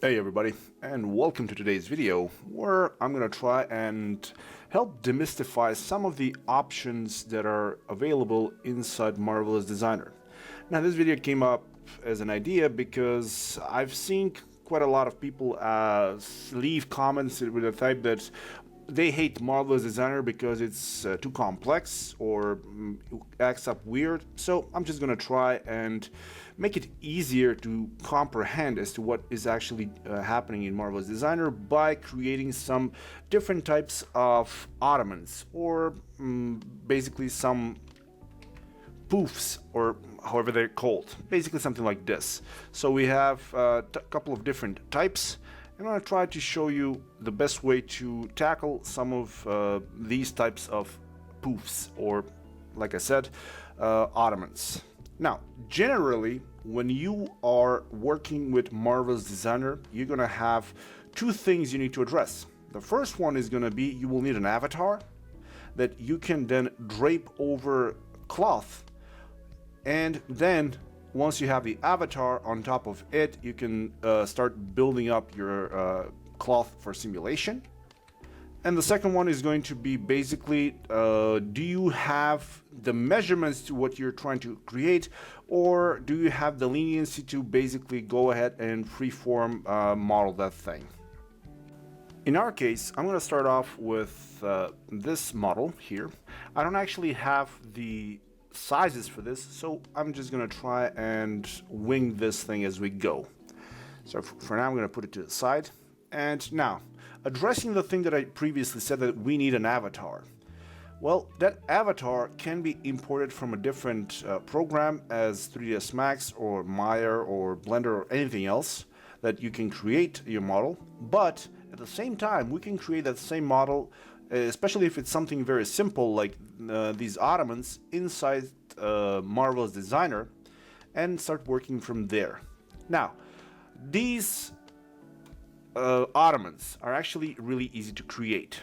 Hey everybody, and welcome to today's video where I'm going to try and help demystify some of the options that are available inside Marvelous Designer. Now this video came up as an idea because I've seen quite a lot of people leave comments with the type that they hate Marvelous Designer because it's too complex or acts up weird. So I'm just gonna try and make it easier to comprehend as to what is actually happening in Marvelous Designer by creating some different types of ottomans or basically some poofs, or however they're called, basically something like this. So we have a couple of different types. I'm going to try to show you the best way to tackle some of these types of poofs, or like I said, ottomans. Now, generally, when you are working with Marvelous Designer, you're going to have two things you need to address. The first one is going to be you will need an avatar that you can then drape over cloth, and then once you have the avatar on top of it, you can start building up your cloth for simulation. And the second one is going to be basically, do you have the measurements to what you're trying to create, or do you have the leniency to basically go ahead and freeform model that thing? In our case, I'm going to start off with this model here. I don't actually have the sizes for this, so I'm just gonna try and wing this thing as we go. So for now I'm gonna put it to the side. And now, addressing the thing that I previously said, that we need an avatar. Well, that avatar can be imported from a different program as 3ds Max or Maya or Blender or anything else that you can create your model, but at the same time we can create that same model, especially if it's something very simple like these ottomans, inside Marvelous Designer, and start working from there. Now, these ottomans are actually really easy to create.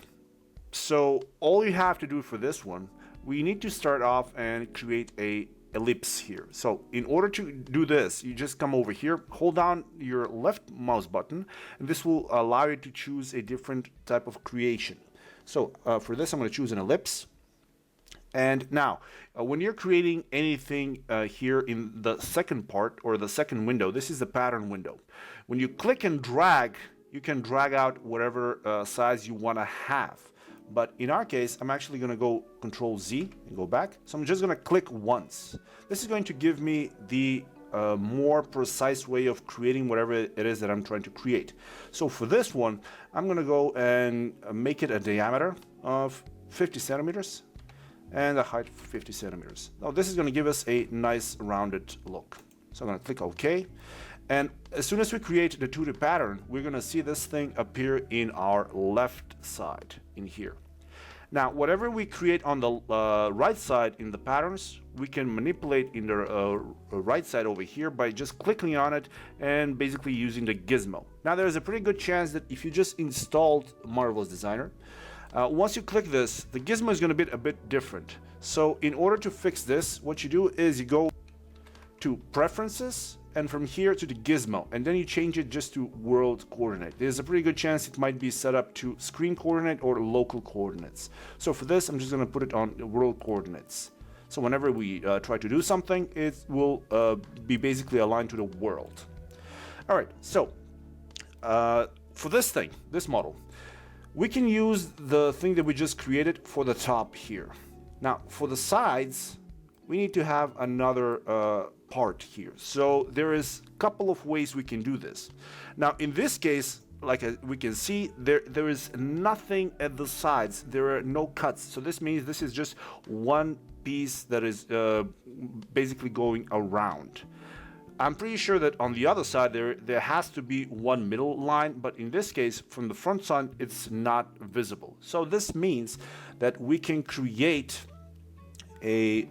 So all you have to do for this one, we need to start off and create a ellipse here. So in order to do this, you just come over here, hold down your left mouse button, and this will allow you to choose a different type of creation. So for this, I'm going to choose an ellipse. And now, when you're creating anything here in the second part, or the second window, this is the pattern window. When you click and drag, you can drag out whatever size you want to have. But in our case, I'm actually going to go Control Z and go back. So I'm just going to click once. This is going to give me the more precise way of creating whatever it is that I'm trying to create. So for this one, I'm going to go and make it a diameter of 50 centimeters and a height of 50 centimeters. Now this is going to give us a nice rounded look. So I'm going to click OK. And as soon as we create the 2D pattern, we're going to see this thing appear in our left side in here. Now, whatever we create on the right side in the patterns, we can manipulate in the right side over here by just clicking on it and basically using the gizmo. Now, there's a pretty good chance that if you just installed Marvelous Designer, once you click this, the gizmo is going to be a bit different. So in order to fix this, what you do is you go to Preferences, and from here to the gizmo, and then you change it just to world coordinate. There's a pretty good chance it might be set up to screen coordinate or local coordinates. So for this, I'm just going to put it on world coordinates. So whenever we try to do something, it will be basically aligned to the world. All right, so for this thing, this model, we can use the thing that we just created for the top here. Now, for the sides, we need to have another part here. So there is a couple of ways we can do this. Now in this case, like we can see, there is nothing at the sides. There are no cuts. So this means this is just one piece that is basically going around. I'm pretty sure that on the other side there has to be one middle line, but in this case from the front side it's not visible. So this means that we can create a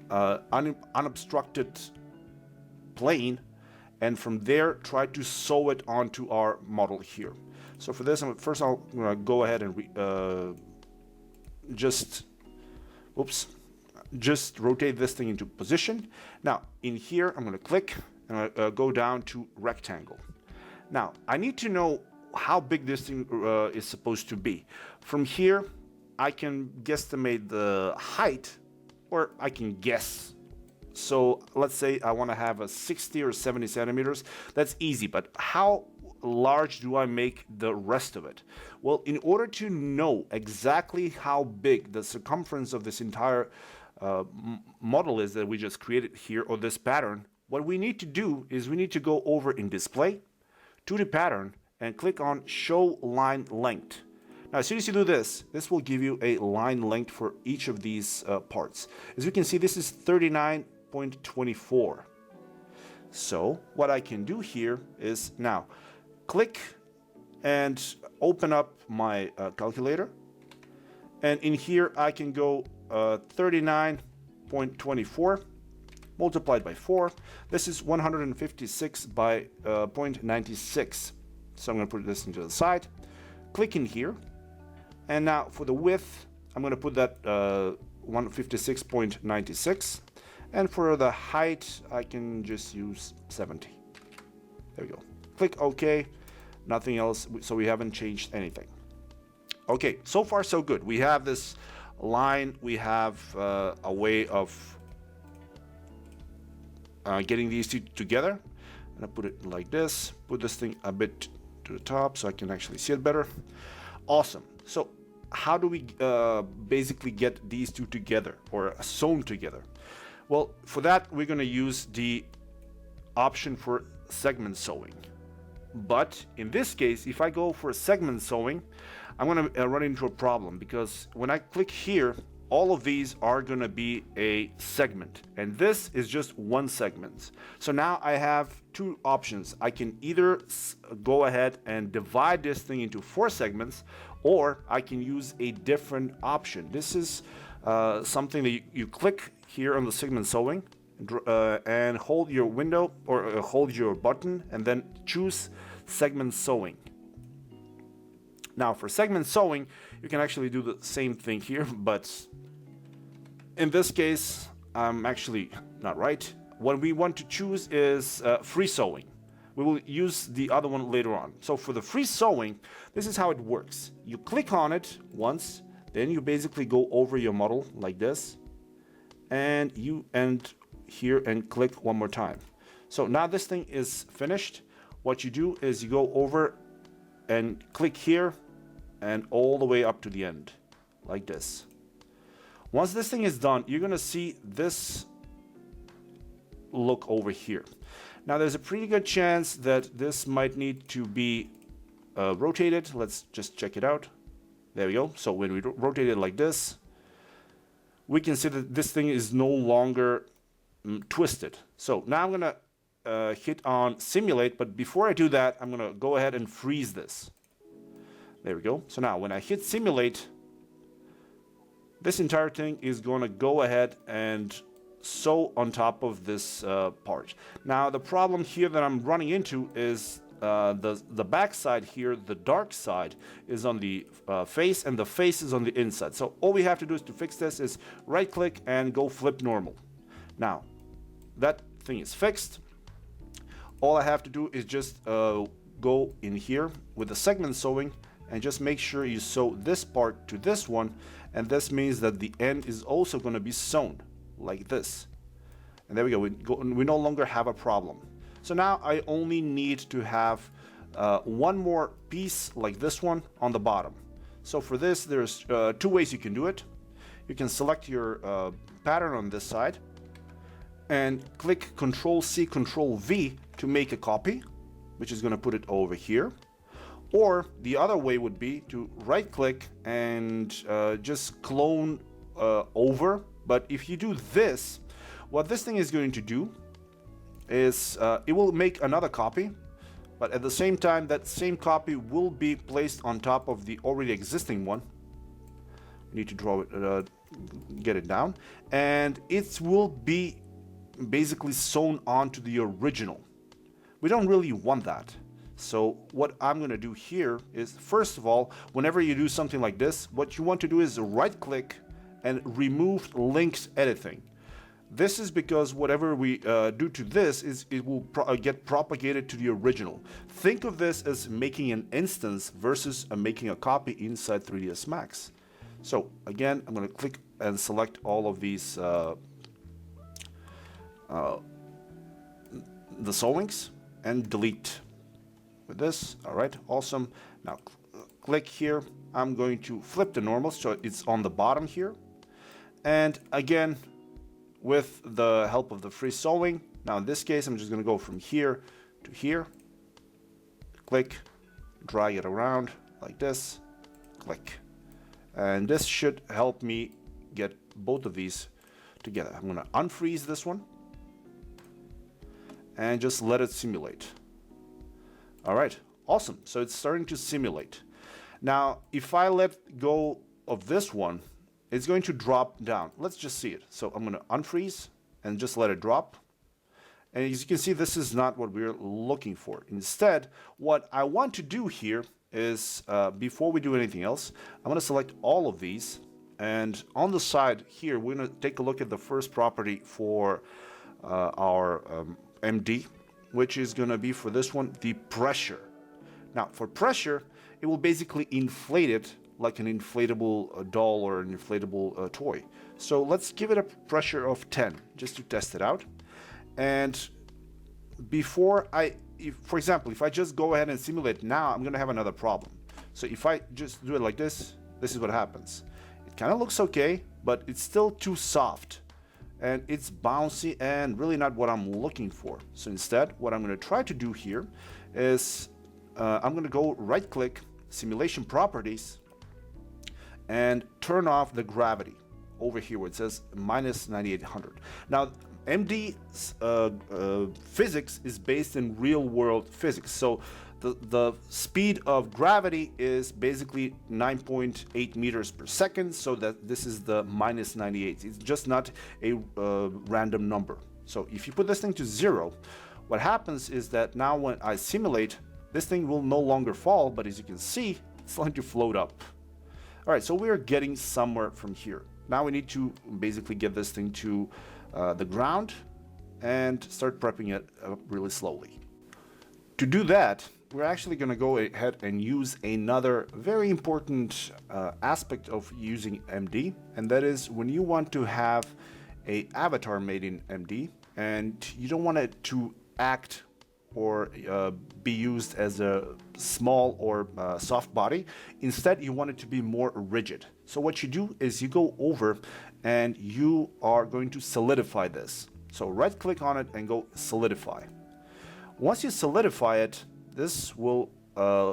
unobstructed plane, and from there try to sew it onto our model here. So for this, first I'm going to go ahead and just rotate this thing into position. Now in here I'm going to click and go down to rectangle. Now, I need to know how big this thing is supposed to be. From here, I can guesstimate the height, or I can guess. So let's say I want to have a 60 or 70 centimeters. That's easy, but how large do I make the rest of it? Well, in order to know exactly how big the circumference of this entire model is that we just created here, or this pattern, what we need to do is we need to go over in display to the pattern and click on show line length. Now, as soon as you do this, this will give you a line length for each of these parts. As you can see, this is 39.24. So what I can do here is now click and open up my calculator. And in here, I can go 39.24 multiplied by 4. This is 156 by 0.96. So I'm going to put this into the side. Click in here. And now for the width, I'm going to put that 156.96. And for the height, I can just use 70. There we go. Click OK. Nothing else. So we haven't changed anything. Okay, so far so good. We have this line. We have a way of getting these two together. I'm going to put it like this. Put this thing a bit to the top so I can actually see it better. Awesome. So how do we basically get these two together, or sewn together? Well, for that, we're going to use the option for segment sewing. But in this case, if I go for segment sewing, I'm going to run into a problem, because when I click here, all of these are going to be a segment, and this is just one segment. So now I have two options. I can either go ahead and divide this thing into 4 segments, or I can use a different option. This is something that you click here on the segment sewing and hold your window, or hold your button, and then choose segment sewing. Now for segment sewing, you can actually do the same thing here, but in this case, I'm actually not right. What we want to choose is free sewing. We will use the other one later on. So for the free sewing, this is how it works. You click on it once, then you basically go over your model like this, and you end here and click one more time. So now this thing is finished. What you do is you go over and click here and all the way up to the end like this. Once this thing is done, you're going to see this look over here. Now there's a pretty good chance that this might need to be rotated. Let's just check it out. There we go. So when we rotate it like this, we can see that this thing is no longer twisted. So now I'm going to hit on simulate, but before I do that, I'm going to go ahead and freeze this. There we go. So now when I hit simulate, this entire thing is going to go ahead and sew on top of this part. Now the problem here that I'm running into is the back side here, the dark side, is on the face, and the face is on the inside. So all we have to do is to fix this is right click and go flip normal. Now that thing is fixed. All I have to do is just go in here with the segment sewing and just make sure you sew this part to this one, and this means that the end is also going to be sewn like this. And there we go. We no longer have a problem. So now I only need to have one more piece like this one on the bottom. So for this, there's 2 ways you can do it. You can select your pattern on this side and click Ctrl+C, Ctrl+V to make a copy, which is going to put it over here. Or the other way would be to right click and just clone over. But if you do this, what this thing is going to do is it will make another copy, but at the same time that same copy will be placed on top of the already existing one. We need to draw it, get it down, and it will be basically sewn onto the original. We don't really want that. So what I'm going to do here is, first of all, whenever you do something like this, what you want to do is right click and remove linked editing. This is because whatever we do to this is it will get propagated to the original. Think of this as making an instance versus making a copy inside 3ds Max. So again, I'm going to click and select all of these the sewings and delete with this. All right, awesome. Now click here. I'm going to flip the normal so it's on the bottom here. And again, with the help of the free sewing, now in this case, I'm just going to go from here to here. Click, drag it around like this, click. And this should help me get both of these together. I'm going to unfreeze this one and just let it simulate. All right, awesome. So it's starting to simulate. Now, if I let go of this one, it's going to drop down. Let's just see it. So I'm going to unfreeze and just let it drop. And as you can see, this is not what we're looking for. Instead, what I want to do here is, before we do anything else, I'm going to select all of these. And on the side here, we're going to take a look at the first property for our MD, which is going to be for this one, the pressure. Now, for pressure, it will basically inflate it like an inflatable doll or an inflatable toy. So let's give it a pressure of 10 just to test it out. And before for example, if I just go ahead and simulate now, I'm going to have another problem. So if I just do it like this, this is what happens. It kind of looks okay, but it's still too soft. And it's bouncy and really not what I'm looking for. So instead, what I'm going to try to do here is I'm going to go right click, simulation properties, and turn off the gravity over here where it says minus 9800. Now, MD physics is based in real world physics. So the speed of gravity is basically 9.8 meters per second. So that this is the minus 98. It's just not a random number. So if you put this thing to 0, what happens is that now when I simulate, this thing will no longer fall, but as you can see, it's going to float up. All right, so we're getting somewhere from here. Now we need to basically get this thing to the ground and start prepping it really slowly. To do that, we're actually going to go ahead and use another very important aspect of using MD, and that is when you want to have an avatar made in MD and you don't want it to act or be used as a small or soft body. Instead, you want it to be more rigid. So what you do is you go over and you are going to solidify this. So right click on it and go solidify. Once you solidify it, this will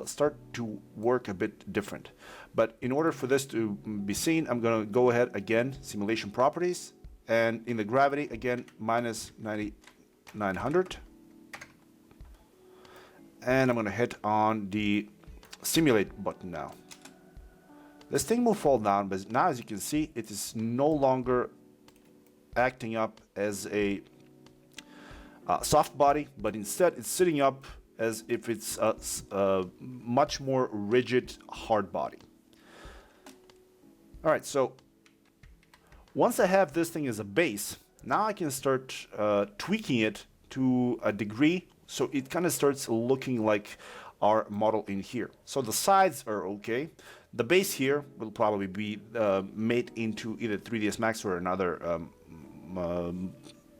start to work a bit different. But in order for this to be seen, I'm going to go ahead again, simulation properties, and in the gravity again, minus 9900. And I'm going to hit on the simulate button now. This thing will fall down, but now as you can see, it is no longer acting up as a soft body, but instead it's sitting up as if it's a much more rigid hard body. All right, so once I have this thing as a base, now I can start tweaking it to a degree so it kind of starts looking like our model in here. So the sides are okay. The base here will probably be made into either 3ds Max or another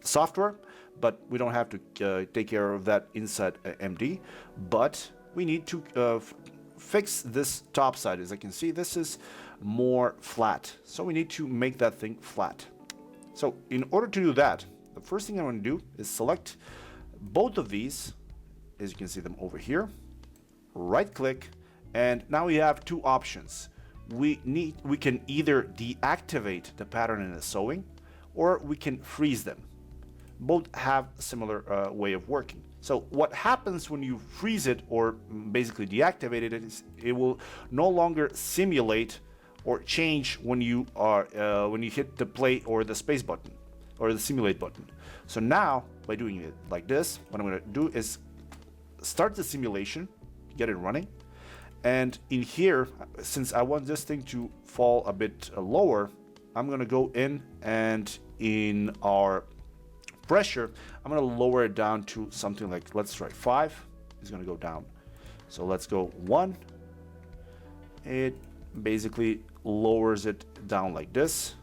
software, but we don't have to take care of that inside MD. But we need to fix this top side. As I can see, this is more flat. So we need to make that thing flat. So in order to do that, the first thing I want to do is select both of these, as you can see them over here, right click, and now we have two options. We can either deactivate the pattern in the sewing, or we can freeze them. Both have a similar way of working. So what happens when you freeze it or basically deactivate it is it will no longer simulate or change when you hit the play or the space button or the simulate button. So now by doing it like this, what I'm going to do is start the simulation, get it running, and in here, since I want this thing to fall a bit lower, I'm going to go in and in our pressure, I'm going to lower it down to something like, let's try 5. It's going to go down. So let's go 1. It basically lowers it down like this.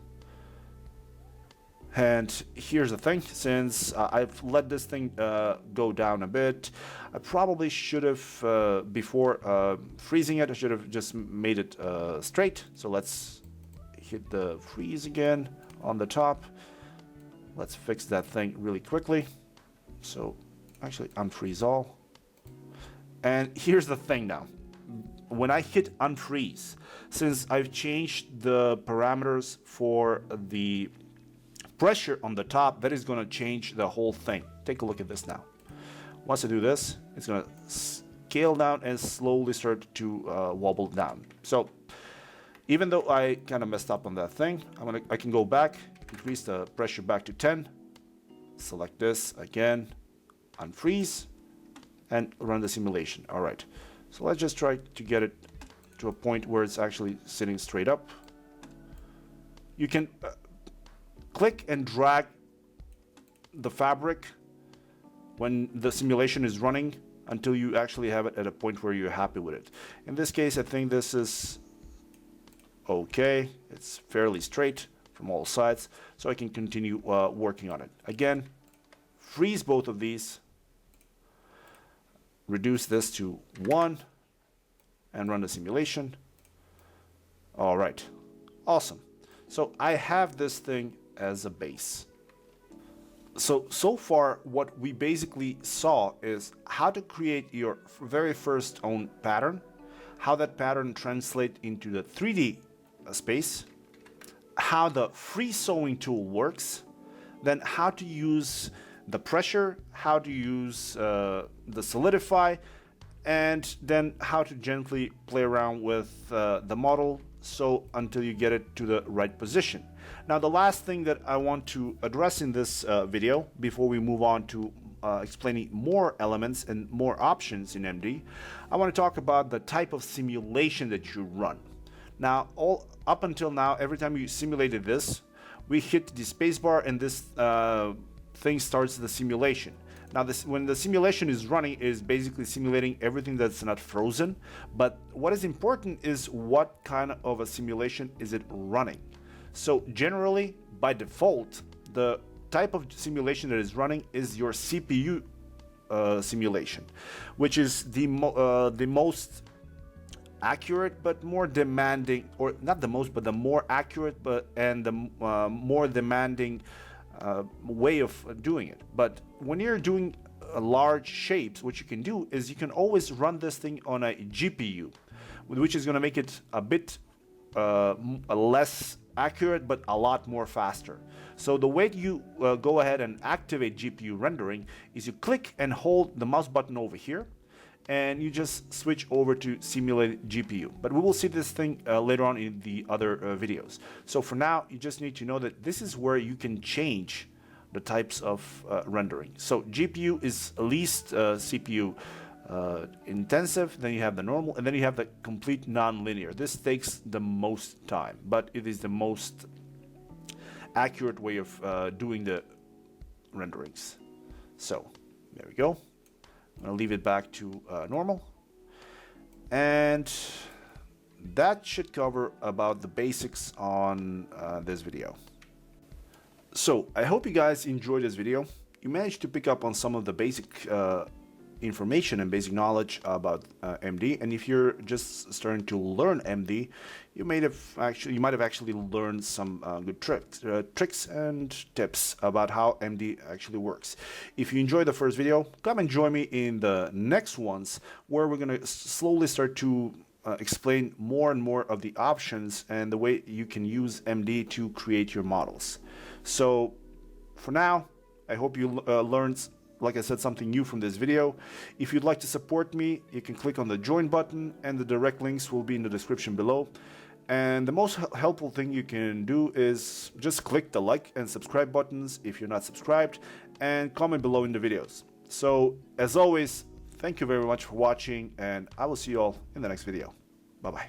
And here's the thing, since I've let this thing go down a bit, I probably should have, before freezing it, I should have just made it straight. So let's hit the freeze again on the top. Let's fix that thing really quickly. So actually unfreeze all. And here's the thing now. When I hit unfreeze, since I've changed the parameters for the pressure on the top, that is going to change the whole thing. Take a look at this now. Once I do this, it's going to scale down and slowly start to wobble down. So even though I kind of messed up on that thing, I can go back, increase the pressure back to 10, select this again, unfreeze, and run the simulation. All right, so let's just try to get it to a point where it's actually sitting straight up. You can click and drag the fabric when the simulation is running until you actually have it at a point where you're happy with it. In this case, I think this is okay. It's fairly straight from all sides, so I can continue working on it. Again, freeze both of these, reduce this to 1, and run the simulation. All right, awesome. So I have this thing as a base. So far, what we basically saw is how to create your very first own pattern, how that pattern translates into the 3D space, how the free sewing tool works, then how to use the pressure, how to use the solidify, and then how to gently play around with the model until you get it to the right position. Now, the last thing that I want to address in this video before we move on to explaining more elements and more options in MD, I want to talk about the type of simulation that you run. Now, up until now, every time you simulated this, we hit the spacebar and this thing starts the simulation. Now, when the simulation is running, is basically simulating everything that's not frozen. But what is important is what kind of a simulation is it running. So generally, by default, the type of simulation that is running is your CPU simulation, which is the most accurate but more demanding, or not the most, but the more accurate and the more demanding way of doing it. But when you're doing large shapes, what you can do is you can always run this thing on a GPU, which is going to make it a bit less accurate but a lot more faster. So the way you go ahead and activate GPU rendering is you click and hold the mouse button over here, and you just switch over to simulate GPU. But we will see this thing later on in the other videos. So for now, you just need to know that this is where you can change the types of rendering. So GPU is least CPU intensive, then you have the normal, and then you have the complete non-linear. This takes the most time, but it is the most accurate way of doing the renderings. So there we go. I'm going to leave it back to normal, and that should cover about the basics on this video. So I hope you guys enjoyed this video. You managed to pick up on some of the basic information and basic knowledge about MD, and if you're just starting to learn MD, you might have actually learned some good tricks and tips about how MD actually works. If you enjoyed the first video, come and join me in the next ones, where we're going to slowly start to explain more and more of the options and the way you can use MD to create your models. So for now, I hope you learned, like I said, something new from this video. If you'd like to support me, you can click on the join button, and the direct links will be in the description below. And the most helpful thing you can do is just click the like and subscribe buttons if you're not subscribed, and comment below in the videos. So as always, thank you very much for watching, and I will see you all in the next video. Bye bye.